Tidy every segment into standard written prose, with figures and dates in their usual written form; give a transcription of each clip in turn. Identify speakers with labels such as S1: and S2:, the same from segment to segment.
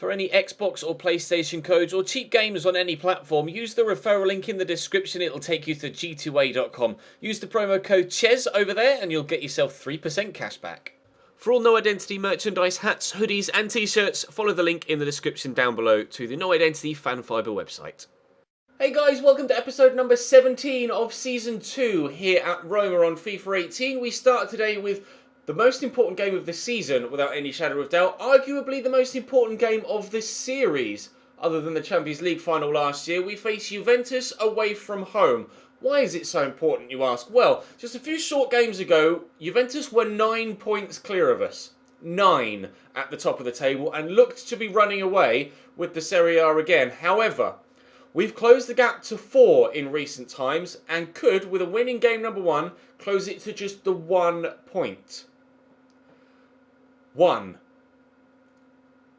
S1: For any Xbox or PlayStation codes or cheap games on any platform, use the referral link in the description. It'll take you to g2a.com. Use the promo code CHES over there and you'll get yourself 3% cash back. For all No Identity merchandise, hats, hoodies and t-shirts, follow the link in the description down below to the No Identity Fan Fibre website. Hey guys, welcome to episode number 17 of Season 2 here at Roma on FIFA 18. We start today with the most important game of the season, without any shadow of doubt. Arguably the most important game of the series, other than the Champions League final last year. We face Juventus away from home. Why is it so important, you ask? Well, just a few short games ago, Juventus were 9 points clear of us. 9 at the top of the table, and looked to be running away with the Serie A again. However, we've closed the gap to 4 in recent times, and could, with a win in game number 1, close it to just the 1 point. 1.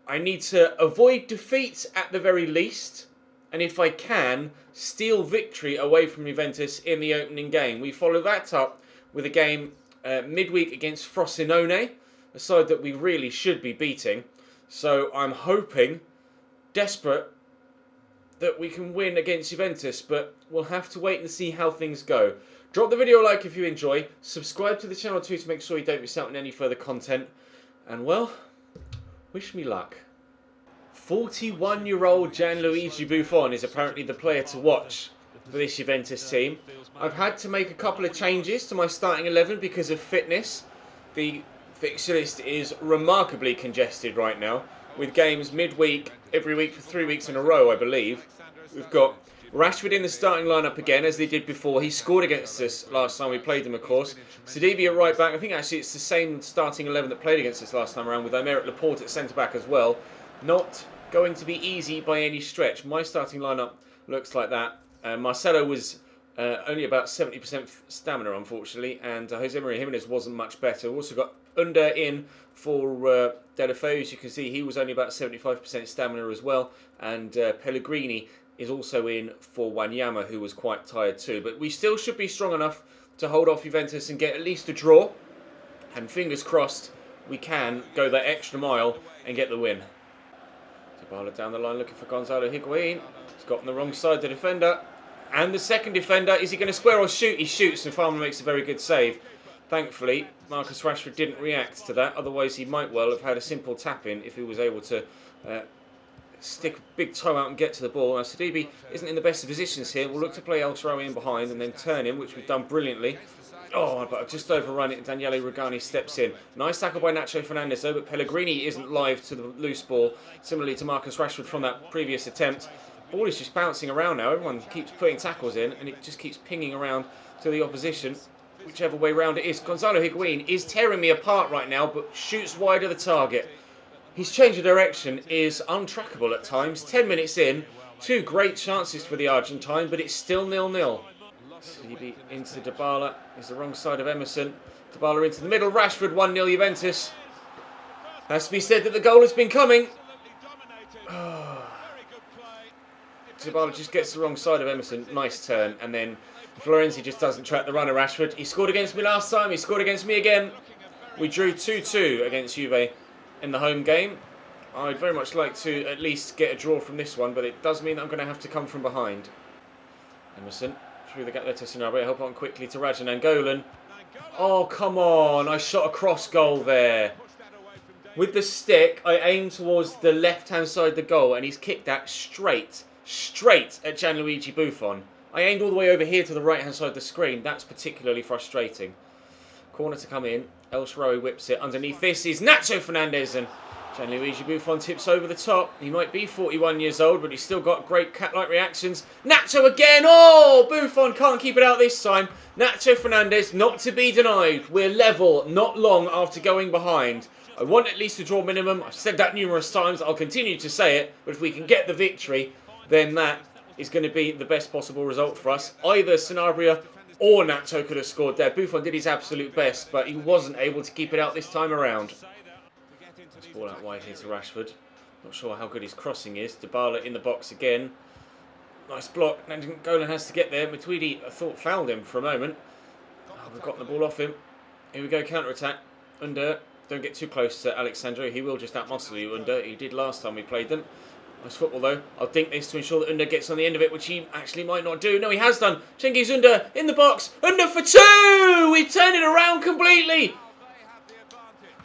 S1: I need to avoid defeat at the very least, and if I can, steal victory away from Juventus in the opening game. We follow that up with a game midweek against Frosinone, a side that we really should be beating. So I'm hoping, desperate, that we can win against Juventus, but we'll have to wait and see how things go. Drop the video a like if you enjoy, subscribe to the channel too to make sure you don't miss out on any further content, and well, wish me luck. 41-year-old Gianluigi Buffon is apparently the player to watch for this Juventus team. I've had to make a couple of changes to my starting 11 because of fitness. The fixture list is remarkably congested right now, with games midweek, every week for 3 weeks in a row, I believe. We've got Rashford in the starting lineup again, as they did before. He scored against us last time we played them, of course. Sidibe at right back. I think actually it's the same starting 11 that played against us last time around, with Aymeric Laporte at centre back as well. Not going to be easy by any stretch. My starting lineup looks like that. Marcelo was only about 70% stamina, unfortunately, and Jose Maria Jimenez wasn't much better. We've also got Under in for Delafeu. As you can see, he was only about 75% stamina as well, and Pellegrini is also in for Wanyama, who was quite tired too. But we still should be strong enough to hold off Juventus and get at least a draw, and fingers crossed we can go that extra mile and get the win. Dybala down the line looking for Gonzalo Higuain. He's got on the wrong side, the defender. And the second defender, is he going to square or shoot? He shoots, and Farmer makes a very good save. Thankfully, Marcus Rashford didn't react to that. Otherwise, he might well have had a simple tap-in if he was able to stick a big toe out and get to the ball. Now, Sidibe isn't in the best of positions here. We'll look to play El Shaarawy in behind and then turn him, which we've done brilliantly. Oh, but I've just overrun it, and Daniele Rugani steps in. Nice tackle by Nacho Fernandez, though, but Pellegrini isn't live to the loose ball, similarly to Marcus Rashford from that previous attempt. Ball is just bouncing around now. Everyone keeps putting tackles in, and it just keeps pinging around to the opposition, whichever way round it is. Gonzalo Higuain is tearing me apart right now, but shoots wide of the target. His change of direction is untrackable at times. 10 minutes in, 2 great chances for the Argentine, but it's still 0-0. Sidibe into Dybala. Is the wrong side of Emerson. Dybala into the middle. Rashford 1-0 Juventus. Has to be said that the goal has been coming. Dybala just gets the wrong side of Emerson. Nice turn. And then Florenzi just doesn't track the runner, Rashford. He scored against me last time. He scored against me again. We drew 2-2 against Juve in the home game. I'd very much like to at least get a draw from this one, but it does mean that I'm going to have to come from behind. Emerson through the gap there to Sanabria. Help on quickly to Rajan Angolan. Oh, come on. I shot a cross goal there. With the stick, I aimed towards the left-hand side of the goal, and he's kicked that straight at Gianluigi Buffon. I aimed all the way over here to the right-hand side of the screen. That's particularly frustrating. Corner to come in. El Shaarawy whips it. Underneath this is Nacho Fernandez, and Gianluigi Buffon tips over the top. He might be 41 years old, but he's still got great cat-like reactions. Nacho again! Oh! Buffon can't keep it out this time. Nacho Fernandez, not to be denied. We're level not long after going behind. I want at least a draw minimum. I've said that numerous times. I'll continue to say it. But if we can get the victory, then that is going to be the best possible result for us. Either Sanabria or Nacho could have scored there. Buffon did his absolute best, but he wasn't able to keep it out this time around. Let's ball out wide here to Rashford. Not sure how good his crossing is. Dybala in the box again. Nice block. Golan has to get there. Matuidi, I thought, fouled him for a moment. Oh, we've got the ball off him. Here we go, counter-attack. Under. Don't get too close to Alexandro. He will just outmuscle you, Under. He did last time we played them. Nice football, though. I'll dink this to ensure that Under gets on the end of it, which he actually might not do. No, he has done. Cengiz Under in the box. Under for 2! We've turned it around completely.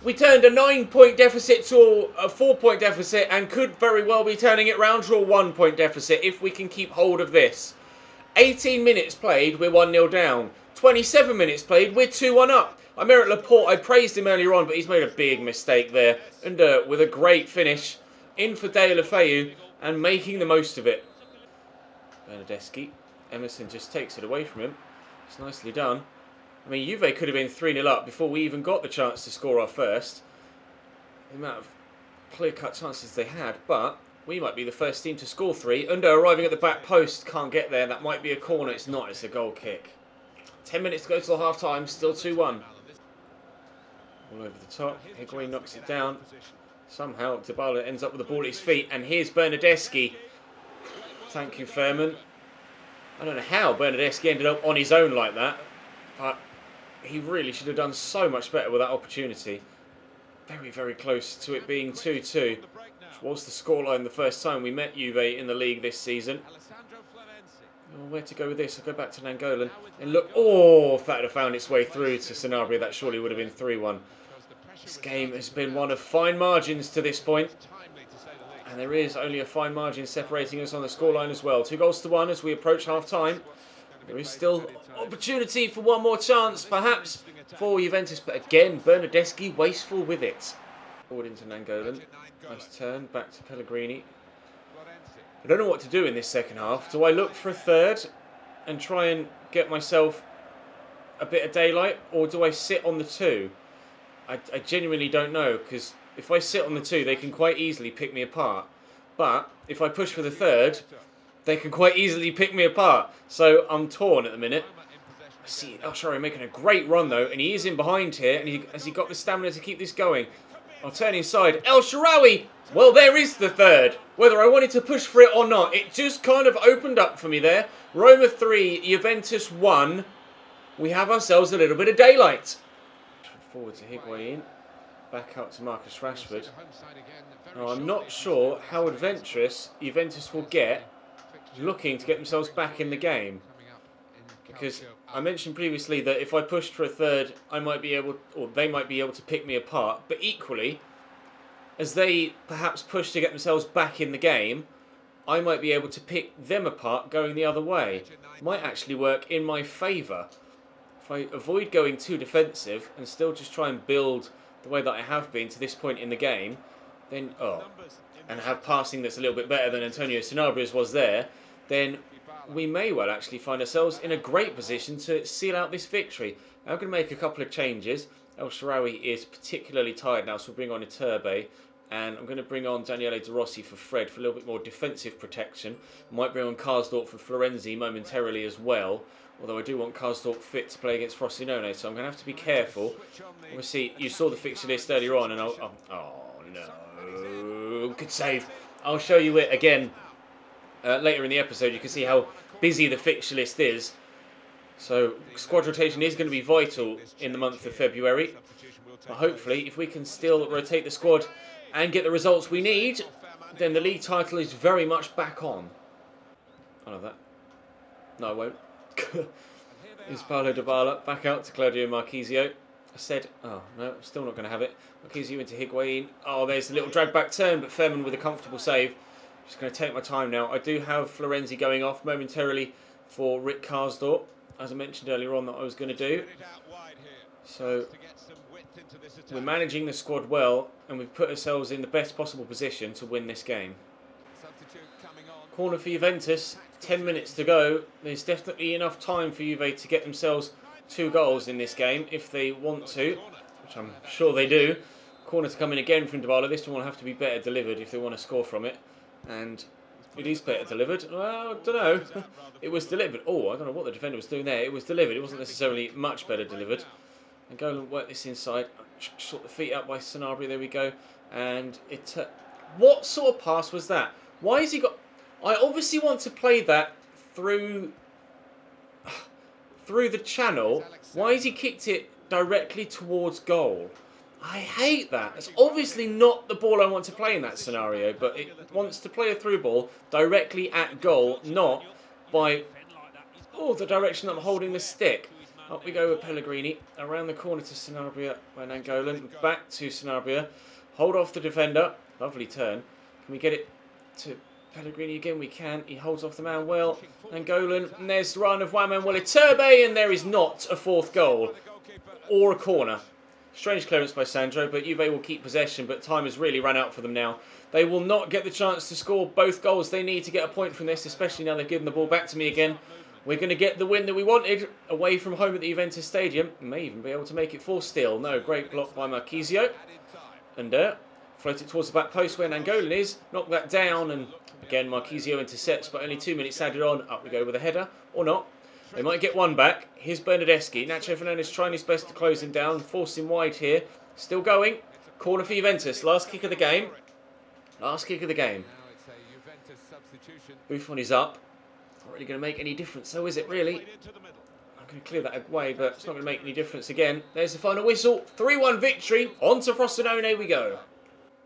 S1: We turned a 9-point deficit to a 4-point deficit and could very well be turning it round to a 1-point deficit if we can keep hold of this. 18 minutes played, we're 1-0 down. 27 minutes played, we're 2-1 up. I merit Laporte, I praised him earlier on, but he's made a big mistake there. And with a great finish, in for De La Feu and making the most of it. Bernardeschi, Emerson just takes it away from him. It's nicely done. I mean, Juve could have been 3-0 up before we even got the chance to score our first. The amount of clear-cut chances they had, but we might be the first team to score 3. Under arriving at the back post, can't get there. That might be a corner. It's not. It's a goal kick. 10 minutes to go till half-time. Still 2-1. All over the top. Higuain knocks it down. Somehow, Dybala ends up with the ball at his feet. And here's Bernardeschi. Thank you, Fairman. I don't know how Bernardeschi ended up on his own like that, but he really should have done so much better with that opportunity. Very, very close to it being 2-2, which was the scoreline the first time we met Juve in the league this season. Oh, where to go with this? I'll go back to Nangolan. And look, oh, if that had found its way through to Sanabria, that surely would have been 3-1. This game has been one of fine margins to this point. And there is only a fine margin separating us on the scoreline as well. 2-1 as we approach half-time. There is still opportunity for one more chance, perhaps, for Juventus. But again, Bernardeschi wasteful with it. Forward into Nangolan. Nice turn, back to Pellegrini. I don't know what to do in this second half. Do I look for a third and try and get myself a bit of daylight? Or do I sit on the 2? I genuinely don't know, because if I sit on the 2, they can quite easily pick me apart. But if I push for the third, they can quite easily pick me apart. So I'm torn at the minute. I see El Shaarawy making a great run though, and he is in behind here. And has he got the stamina to keep this going? I'll turn inside. El Shaarawy! Well, there is the third. Whether I wanted to push for it or not, it just kind of opened up for me there. Roma 3, Juventus 1. We have ourselves a little bit of daylight. Forward to Higuain. Back out to Marcus Rashford. Now, I'm not sure how adventurous Juventus will get looking to get themselves back in the game. Because I mentioned previously that if I pushed for a third, I might be able, or they might be able to pick me apart. But equally, as they perhaps push to get themselves back in the game, I might be able to pick them apart going the other way. Might actually work in my favour. If I avoid going too defensive and still just try and build the way that I have been to this point in the game, then, and have passing that's a little bit better than Antonio Sanabria's was there, then we may well actually find ourselves in a great position to seal out this victory. I'm going to make a couple of changes. El Shaarawy is particularly tired now, so we'll bring on Iturbe, and I'm going to bring on Daniele De Rossi for Fred for a little bit more defensive protection. Might bring on Karsdorp for Florenzi momentarily as well, although I do want Karsdorp fit to play against Frosinone, so I'm going to have to be careful. Obviously, you saw the fixture list earlier on, and oh no, good save. I'll show you it again later in the episode. You can see how busy the fixture list is. So squad rotation is going to be vital in the month of February. But hopefully, if we can still rotate the squad and get the results we need, then the league title is very much back on. I love that. No, I won't. Is Paulo Dybala back out to Claudio Marchisio. I said, oh no, I'm still not going to have it. Marchisio into Higuain. Oh, there's the little drag back turn, but Fairman with a comfortable save. Just going to take my time now. I do have Florenzi going off momentarily for Rick Karsdorp, as I mentioned earlier on that I was going to do. So we're managing the squad well, and we've put ourselves in the best possible position to win this game. Corner for Juventus. 10 minutes to go. There's definitely enough time for Juve to get themselves 2 goals in this game if they want to, which I'm sure they do. Corner to come in again from Dybala. This one will have to be better delivered if they want to score from it. And it is better delivered. Well, I don't know. It was delivered. Oh, I don't know what the defender was doing there. It was delivered. It wasn't necessarily much better delivered. And go and work this inside. Sort the feet out by Sanabria. There we go. And it... what sort of pass was that? Why has he got... I obviously want to play that through the channel. Why has he kicked it directly towards goal? I hate that. It's obviously not the ball I want to play in that scenario, but it wants to play a through ball directly at goal, not by the direction I'm holding the stick. Up we go with Pellegrini, around the corner to Sanabria, when Angolan, back to Sanabria, hold off the defender, lovely turn. Can we get it to Pellegrini again? We can. He holds off the man well. Angolan, and there's the run of Juan-Manuel Iturbe, and there is not a fourth goal or a corner. Strange clearance by Sandro, but Juve will keep possession, but time has really run out for them now. They will not get the chance to score both goals they need to get a point from this, especially now they've given the ball back to me again. We're going to get the win that we wanted away from home at the Juventus Stadium. We may even be able to make it 4-0. No, great block by Marchisio. And float it towards the back post where Angolan is. Knock that down, and again Marchisio intercepts, but only 2 minutes added on. Up we go with a header, or not. They might get one back. Here's Bernardeschi. Nacho Fernandez trying his best to close him down. Force him wide here. Still going. Corner for Juventus. Last kick of the game. Last kick of the game. Buffon is up. Not really going to make any difference, though, is it really? I'm going to clear that away, but it's not going to make any difference again. There's the final whistle. 3-1 victory. On to Frosinone we go.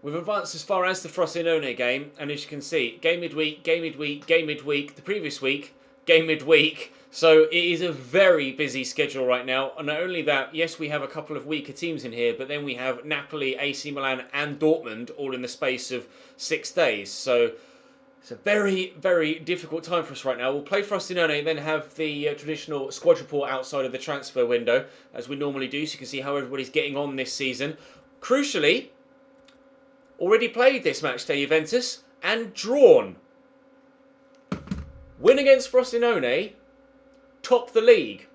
S1: We've advanced as far as the Frosinone game, and as you can see, game midweek, game midweek, game midweek. The previous week, game midweek. So it is a very busy schedule right now. And not only that, yes, we have a couple of weaker teams in here, but then we have Napoli, AC Milan and Dortmund all in the space of 6 days. So it's a very, very difficult time for us right now. We'll play Frosinone, then have the traditional squad report outside of the transfer window, as we normally do, so you can see how everybody's getting on this season. Crucially, already played this match day, Juventus, and drawn. Win against Frosinone, top the league.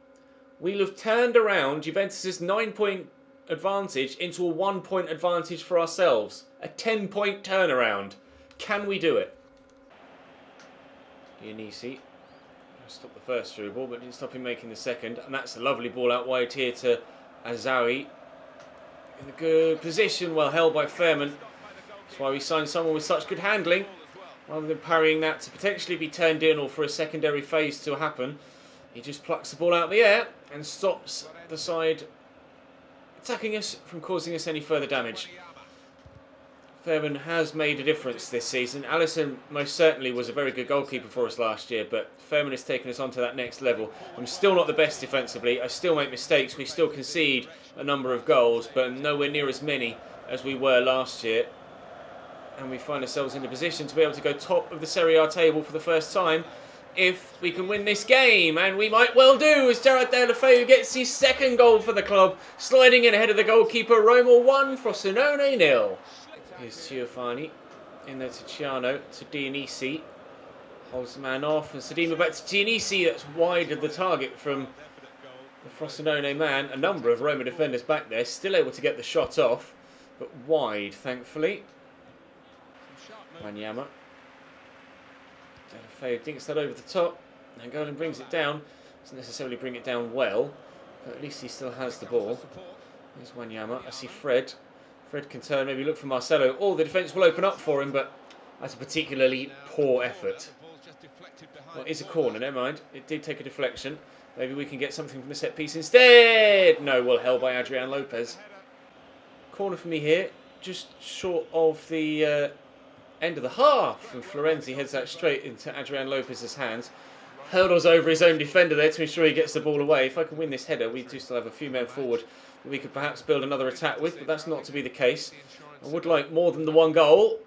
S1: We'll have turned around Juventus' 9-point advantage into a 1-point advantage for ourselves. A 10-point turnaround. Can we do it? Dionisi stopped the first through ball, but didn't stop him making the second. And that's a lovely ball out wide here to Azawi. In a good position, well held by Fairman. That's why we signed someone with such good handling, rather than parrying that to potentially be turned in or for a secondary phase to happen. He just plucks the ball out of the air and stops the side attacking us from causing us any further damage. Fairman has made a difference this season. Alisson most certainly was a very good goalkeeper for us last year, but Fairman has taken us on to that next level. I'm still not the best defensively. I still make mistakes. We still concede a number of goals, but nowhere near as many as we were last year. And we find ourselves in a position to be able to go top of the Serie A table for the first time if we can win this game, and we might well do, as Jared Deulofeu gets his second goal for the club, sliding in ahead of the goalkeeper. Roma 1, Frosinone 0. Here's Ciofani, in there to Ciano, to Dionisi, holds the man off, and Sedima back to Dionisi. That's wide of the target from the Frosinone man. A number of Roma defenders back there, still able to get the shot off, but wide, thankfully. Wanyama. Deulofeu dinks that over the top. Angolan brings it down. Doesn't necessarily bring it down well, but at least he still has the ball. There's Wanyama. I see Fred. Fred can turn, maybe look for Marcelo. Or the defence will open up for him, but that's a particularly poor effort. Well, it's a corner, never mind. It did take a deflection. Maybe we can get something from the set piece instead. No, well held by Adrian Lopez. Corner for me here, just short of the end of the half, and Florenzi heads that straight into Adrian Lopez's hands. Hurdles over his own defender there to ensure he gets the ball away. If I can win this header, we do still have a few men forward that we could perhaps build another attack with, but that's not to be the case. I would like more than the one goal.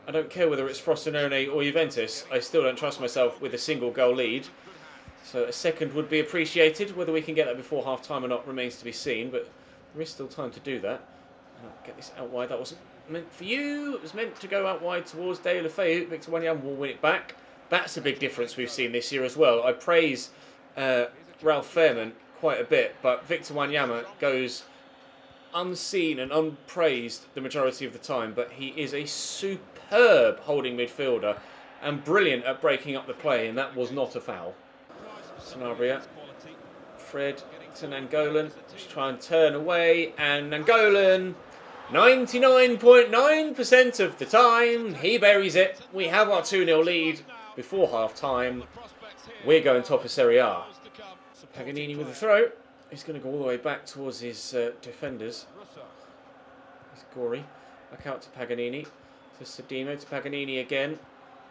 S1: I don't care whether it's Frosinone or Juventus. I still don't trust myself with a single goal lead. So a second would be appreciated. Whether we can get that before half time or not remains to be seen, but there is still time to do that. I'll get this out wide. That wasn't meant for you. It was meant to go out wide towards Deulofeu. Victor Wanyama will win it back. That's a big difference we've seen this year as well. I praise Ralph Fairman quite a bit, but Victor Wanyama goes unseen and unpraised the majority of the time, but he is a superb holding midfielder and brilliant at breaking up the play, and that was not a foul. Sanabria, Fred to Nangolan, just try and turn away, and Nangolan, 99.9% of the time, he buries it. We have our 2-0 lead before half time. We're going top of Serie A. Paganini with the throw. He's going to go all the way back towards his defenders. Gori. Back out to Paganini. To Sedimo, to Paganini again.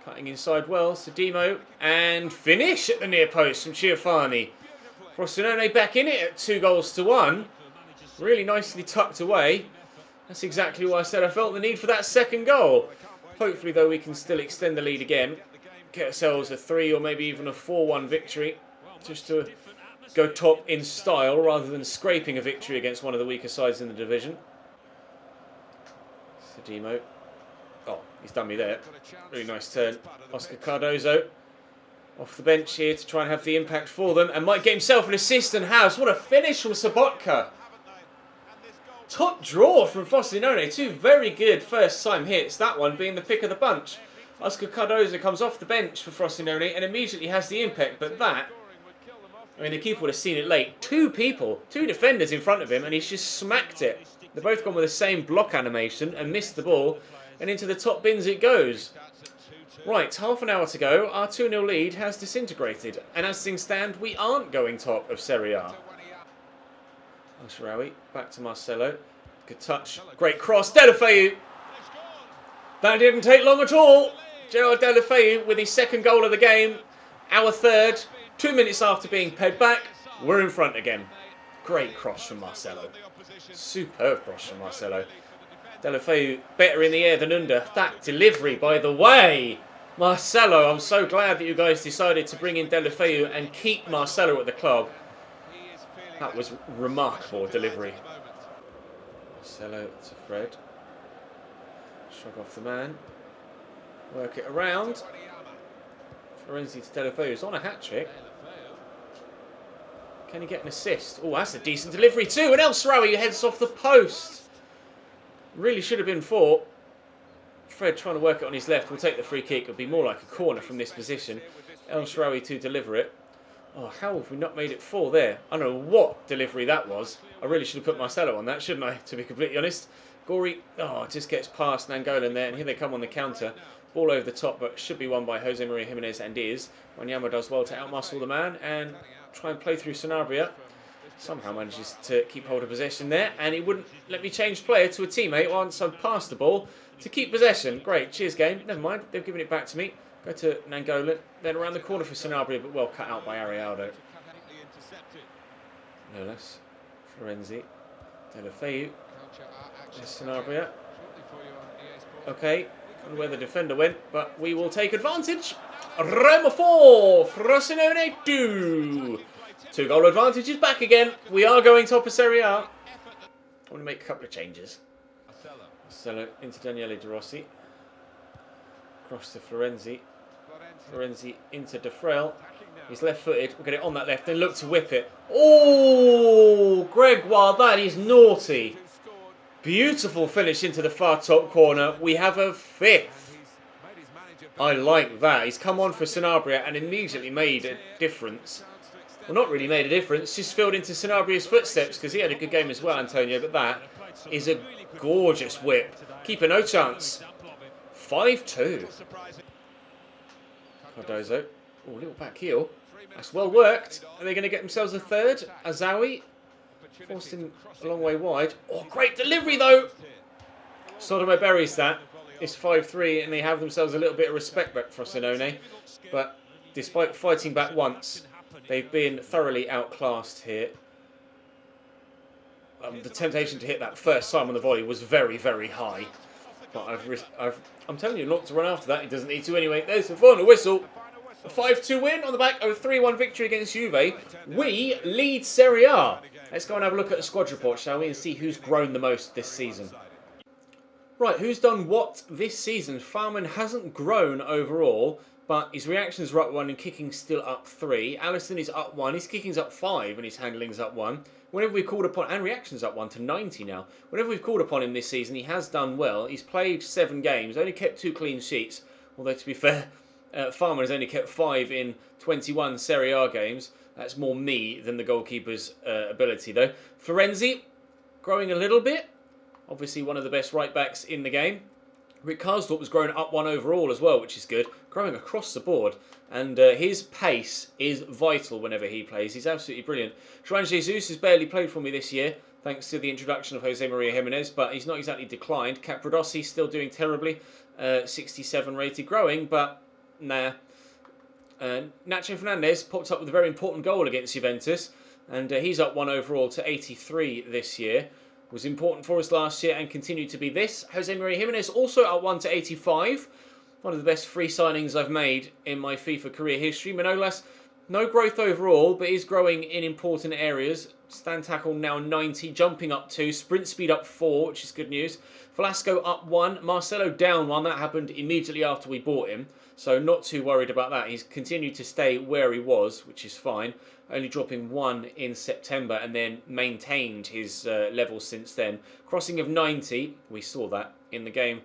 S1: Cutting inside well. Sedimo. And finish at the near post from Ciofani. Frosinone back in it at 2-1. Really nicely tucked away. That's exactly why I said I felt the need for that second goal. Hopefully, though, we can still extend the lead again. Get ourselves a 3 or maybe even a 4-1 victory. Just to go top in style rather than scraping a victory against one of the weaker sides in the division. Sedimo. Oh, he's done me there. Really nice turn. Oscar Cardozo off the bench here to try and have the impact for them. And might get himself an assist and has. What a finish from Sobotka. Top draw from Frosinone. 2 very good first-time hits. That one being the pick of the bunch. Oscar Cardozo comes off the bench for Frosinone and immediately has the impact. But that, I mean, the keeper would have seen it late. 2 defenders in front of him, and he's just smacked it. They've both gone with the same block animation and missed the ball. And into the top bins it goes. Right, half an hour to go. Our 2-0 lead has disintegrated. And as things stand, we aren't going top of Serie A. Al-Sharawi, back to Marcelo. Good touch. Great cross. Deulofeu. That didn't take long at all. Gerard Deulofeu with his second goal of the game. Our third. 2 minutes after being paid back, we're in front again. Great cross from Marcelo. Superb cross from Marcelo. Deulofeu better in the air than under. That delivery, by the way. Marcelo, I'm so glad that you guys decided to bring in Deulofeu and keep Marcelo at the club. That was remarkable delivery. Marcelo to Fred. Shrug off the man. Work it around. Florenzi to Deulofeu, who's on a hat-trick. Can he get an assist? Oh, that's a decent delivery too. And El-Sharawi heads off the post. Really should have been 4. Fred trying to work it on his left will take the free kick. It would be more like a corner from this position. El-Sharawi to deliver it. Oh, how have we not made it 4 there? I don't know what delivery that was. I really should have put Marcelo on that, shouldn't I? To be completely honest. Gori, just gets past Nangolan there, and here they come on the counter. Ball over the top, but should be won by Jose Maria Jimenez and is. Wanyama does well to outmuscle the man and try and play through Sanabria. Somehow manages to keep hold of possession there, and he wouldn't let me change player to a teammate once I'd passed the ball to keep possession. Great, cheers game. Never mind, they've given it back to me. Go to Nangolan, then around the corner for Sanabria, but well cut out by Arialdo. No less. Florenzi. Deulofeu. Sanabria. Okay, I don't know where the defender went, but we will take advantage. Roma 4, Frosinone 2. 2-goal advantage is back again. We are going top of Serie A. I want to make a couple of changes. Marcelo into Daniele De Rossi. Cross to Florenzi. Florenzi into De Frel. He's left-footed. We'll get it on that left. Then look to whip it. Oh, Gregoire, that is naughty. Beautiful finish into the far top corner. We have a 5th. I like that. He's come on for Sanabria and immediately made a difference. Well, not really made a difference. Just filled into Sanabria's footsteps because he had a good game as well, Antonio. But that is a gorgeous whip. Keeper no chance. 5-2. Cardozo. Oh, little back heel. That's well worked. Are they going to get themselves a 3rd? Azawi. Forced him a long way wide. Oh, great delivery though. Sodomo buries that. It's 5-3 and they have themselves a little bit of respect back for Frosinone. But despite fighting back once, they've been thoroughly outclassed here. The temptation to hit that first time on the volley was very, very high. But I'm telling you not to run after that. He doesn't need to anyway. There's the final whistle. A 5-2 win on the back of a 3-1 victory against Juve. We lead Serie A. Let's go and have a look at the squad report, shall we, and see who's grown the most this season. Right, who's done what this season? Farman hasn't grown overall, but his reactions are up 1 and kicking's still up 3. Allison is up 1, his kicking's up 5 and his handling's up 1. Whenever we've called upon, and reactions up 1 to 90 now. Whenever we've called upon him this season, he has done well. He's played 7 games, only kept 2 clean sheets, although to be fair, Farman has only kept 5 in 21 Serie A games. That's more me than the goalkeeper's ability, though. Florenzi, growing a little bit. Obviously one of the best right-backs in the game. Rick Karsdorp was growing up 1 overall as well, which is good. Growing across the board. And his pace is vital whenever he plays. He's absolutely brilliant. João Jesus has barely played for me this year. thanks to the introduction of Jose Maria Jimenez, but he's not exactly declined. Capradossi still doing terribly, 67 rated, growing, but nah. Nacho Fernandez popped up with a very important goal against Juventus, and he's up 1 overall to 83 this year. Was important for us last year and continued to be this. Jose Maria Jimenez also up 1 to 85. One of the best free signings I've made in my FIFA career history. Manolas, no growth overall, but is growing in important areas. Stand tackle now 90, jumping up 2. Sprint speed up 4, which is good news. Velasco up 1. Marcelo down 1. That happened immediately after we bought him. So not too worried about that. He's continued to stay where he was, which is fine. Only dropping 1 in September and then maintained his level since then. Crossing of 90. We saw that in the game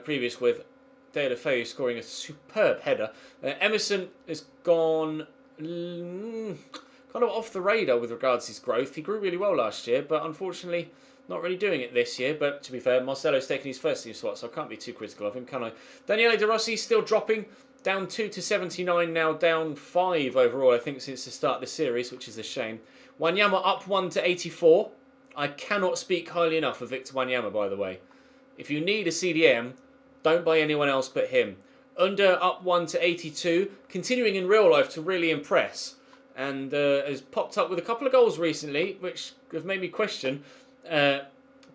S1: previous with Deulofeu scoring a superb header. Emerson has gone kind of off the radar with regards to his growth. He grew really well last year, but unfortunately not really doing it this year. But to be fair, Marcelo's taken his first team spot, so I can't be too critical of him, can I? Daniele De Rossi still dropping, down 2 to 79 now, down 5 overall, I think, since the start of the series, which is a shame. Wanyama up 1 to 84. I cannot speak highly enough of Victor Wanyama, by the way. If you need a CDM, don't buy anyone else but him. Under up 1 to 82, continuing in real life to really impress. And has popped up with a couple of goals recently, which have made me question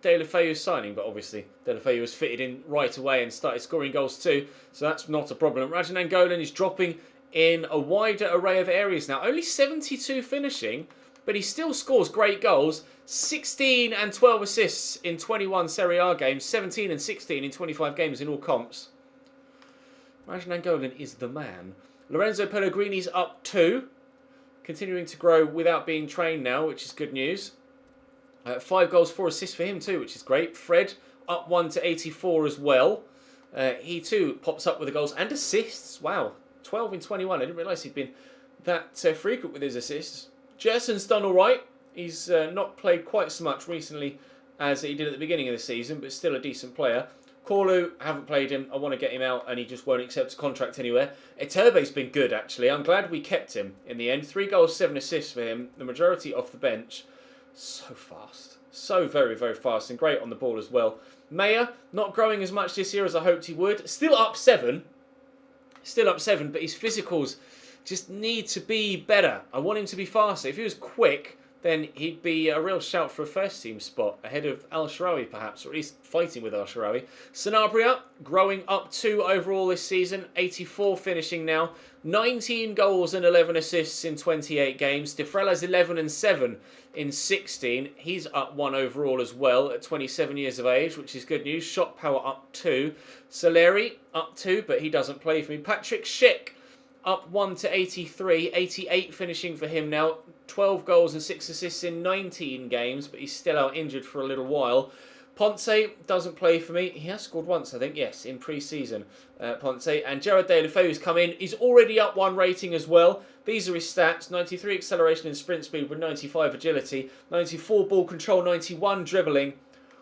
S1: Deulofeu's signing. But obviously, Deulofeu was fitted in right away and started scoring goals too, so that's not a problem. Rajan Angolan is dropping in a wider array of areas now. Only 72 finishing, but he still scores great goals. 16 and 12 assists in 21 Serie A games, 17 and 16 in 25 games in all comps. Rajan Angolan is the man. Lorenzo Pellegrini's up 2. Continuing to grow without being trained now, which is good news. 5 goals, 4 assists for him too, which is great. Fred up 1 to 84 as well. He too pops up with the goals and assists. Wow, 12 in 21. I didn't realise he'd been that frequent with his assists. Jerson's done all right. He's not played quite so much recently as he did at the beginning of the season, but still a decent player. Corlu, I haven't played him. I want to get him out, and he just won't accept a contract anywhere. Eterbe's been good, actually. I'm glad we kept him in the end. 3 goals, 7 assists for him. The majority off the bench. So fast. So very, very fast, and great on the ball as well. Mayer, not growing as much this year as I hoped he would. Still up 7. Still up 7, but his physicals just need to be better. I want him to be faster. If he was quick, then he'd be a real shout for a first-team spot, ahead of Al-Sharawi perhaps, or at least fighting with Al-Sharawi. Sanabria, growing up 2 overall this season, 84 finishing now, 19 goals and 11 assists in 28 games. Defrella's 11 and 7 in 16. He's up 1 overall as well at 27 years of age, which is good news. Shot power up 2. Soleri up 2, but he doesn't play for me. Patrick Schick up 1 to 83, 88 finishing for him now. 12 goals and 6 assists in 19 games, but he's still out injured for a little while. Ponce doesn't play for me. He has scored once, I think, yes, in pre-season, Ponce. And Gerard Deulofeu's come in. He's already up 1 rating as well. These are his stats. 93 acceleration and sprint speed with 95 agility. 94 ball control, 91 dribbling.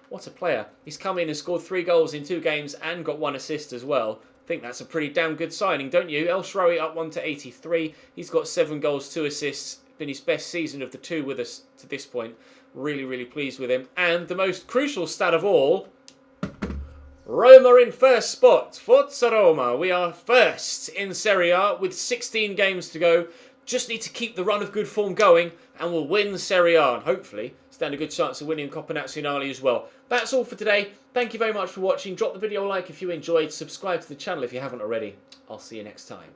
S1: What a player. He's come in and scored 3 goals in 2 games and got 1 assist as well. I think that's a pretty damn good signing, don't you? El Shaarawy up 1 to 83. He's got 7 goals, 2 assists. Been his best season of the 2 with us to this point. Really, really pleased with him. And the most crucial stat of all, Roma in first spot. Forza Roma. We are first in Serie A with 16 games to go. Just need to keep the run of good form going and we'll win Serie A. And hopefully stand a good chance of winning Coppa Nazionale as well. That's all for today. Thank you very much for watching. Drop the video a like if you enjoyed. Subscribe to the channel if you haven't already. I'll see you next time.